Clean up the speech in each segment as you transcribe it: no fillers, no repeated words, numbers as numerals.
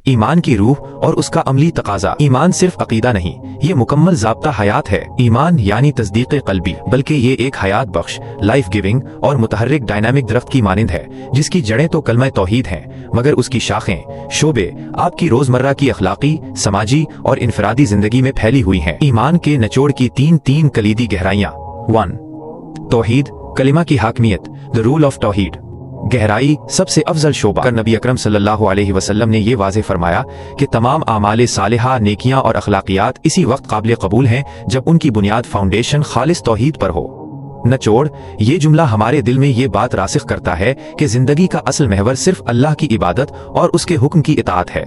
ईमान की रूह और उसका अमली तकाजा। ईमान सिर्फ अकीदा नहीं, ये मुकम्मल ज़ाब्ता हयात है। ईमान यानी तस्दीक़ क़ल्बी, बल्कि ये एक हयात बख्श, लाइफ गिविंग और मुतहर्रिक डायनामिक दरख्त की मानिंद है, जिसकी जड़ें तो कलमा तौहीद हैं, मगर उसकी शाखें, शोबे आपकी रोज़मर्रा की अखलाकी, समाजी और इनफरादी ज़िंदगी में फैली हुई हैं। ईमान के निचोड़ की तीन कलीदी गहराइयाँ। 1. तौहीद, कलिमा की हाकमियत, द रूल ऑफ तौहीद। गहराई, सबसे अफजल शोबा। कर नबी अकरम सल्लल्लाहु अलैहि वसल्लम ने ये वाज़े फरमाया कि तमाम आमाले सालिहा, नेकियां और अखलाकियात इसी वक्त काबिल कबूल हैं जब उनकी बुनियाद फाउंडेशन खालिस तौहीद पर हो। नचोड़, ये जुमला हमारे दिल में ये बात रासिख करता है कि जिंदगी का असल महवर सिर्फ अल्लाह की इबादत और उसके हुक्म की इताअत है।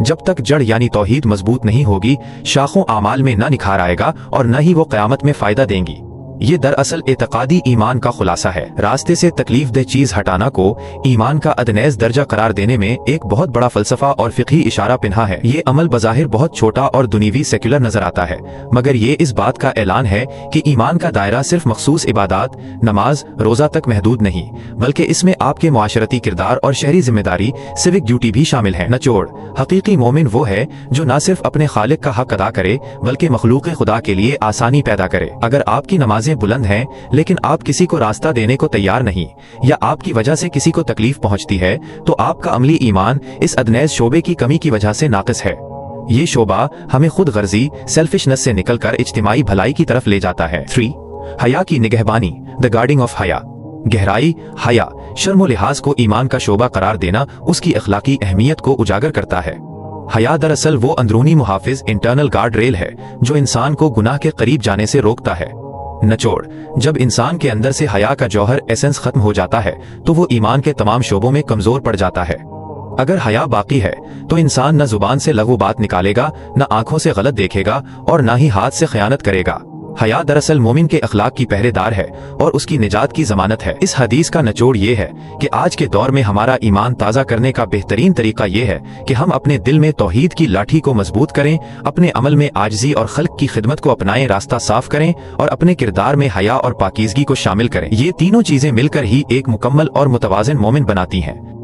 जब तक जड़ यानी तौहीद मजबूत नहीं होगी, शाखों आमाल में न निखार आएगा और न ही वो क़यामत में फ़ायदा देंगी। ये दरअसल एतकादी ईमान का खुलासा है। रास्ते से तकलीफ दह चीज हटाना को ईमान का अदनेज़ दर्जा करार देने में एक बहुत बड़ा फलसफा और फ़िक़ही इशारा पिन्हा है। ये अमल बज़ाहिर बहुत छोटा और दुनियावी सेक्युलर नजर आता है, मगर ये इस बात का ऐलान है कि ईमान का दायरा सिर्फ मखसूस इबादात, नमाज, रोज़ा तक महदूद नहीं, बल्कि इसमें आपके मुआशरती किरदार और शहरी जिम्मेदारी, सिविक ड्यूटी भी शामिल है। नचोड़, हकीकी मोमिन वो है जो न सिर्फ अपने खालिक का हक अदा करे बल्कि मखलूक खुदा के लिए आसानी पैदा करे। अगर आपकी नमाज बुलंद हैं लेकिन आप किसी को रास्ता देने को तैयार नहीं, या आपकी वजह से किसी को तकलीफ पहुंचती है, तो आपका अमली ईमान इस अदनेज़ शोबे की कमी की वजह से नाक़िस है। ये शोबा हमें खुद गर्जी, सेल्फिशनेस से निकलकर इज्तिमाई भलाई की तरफ ले जाता है। 3. हया की निगहबानी, द गार्डिंग ऑफ हया। गहराई, हया, शर्म लिहाज को ईमान का शोबा करार देना उसकी अखलाकी अहमियत को उजागर करता है। हया दरअसल वो अंदरूनी मुहाफिज, इंटरनल गार्ड रेल है जो इंसान को गुनाह के करीब जाने से रोकता है। नचोड़, जब इंसान के अंदर से हया का जौहर एसेंस खत्म हो जाता है तो वो ईमान के तमाम शोबों में कमजोर पड़ जाता है। अगर हया बाकी है तो इंसान न जुबान से लघु बात निकालेगा, न आंखों से गलत देखेगा और न ही हाथ से खयानत करेगा। हया दरअसल मोमिन के अखलाक की पहरेदार है और उसकी निजात की जमानत है। इस हदीस का निचोड़ ये है कि आज के दौर में हमारा ईमान ताज़ा करने का बेहतरीन तरीका ये है कि हम अपने दिल में तौहीद की लाठी को मजबूत करें, अपने अमल में आजिज़ी और खल्क की खिदमत को अपनाएं, रास्ता साफ करें और अपने किरदार में हया और पाकीज़गी को शामिल करें। ये तीनों चीजें मिलकर ही एक मुकम्मल और मुतवाज़िन मोमिन बनाती हैं।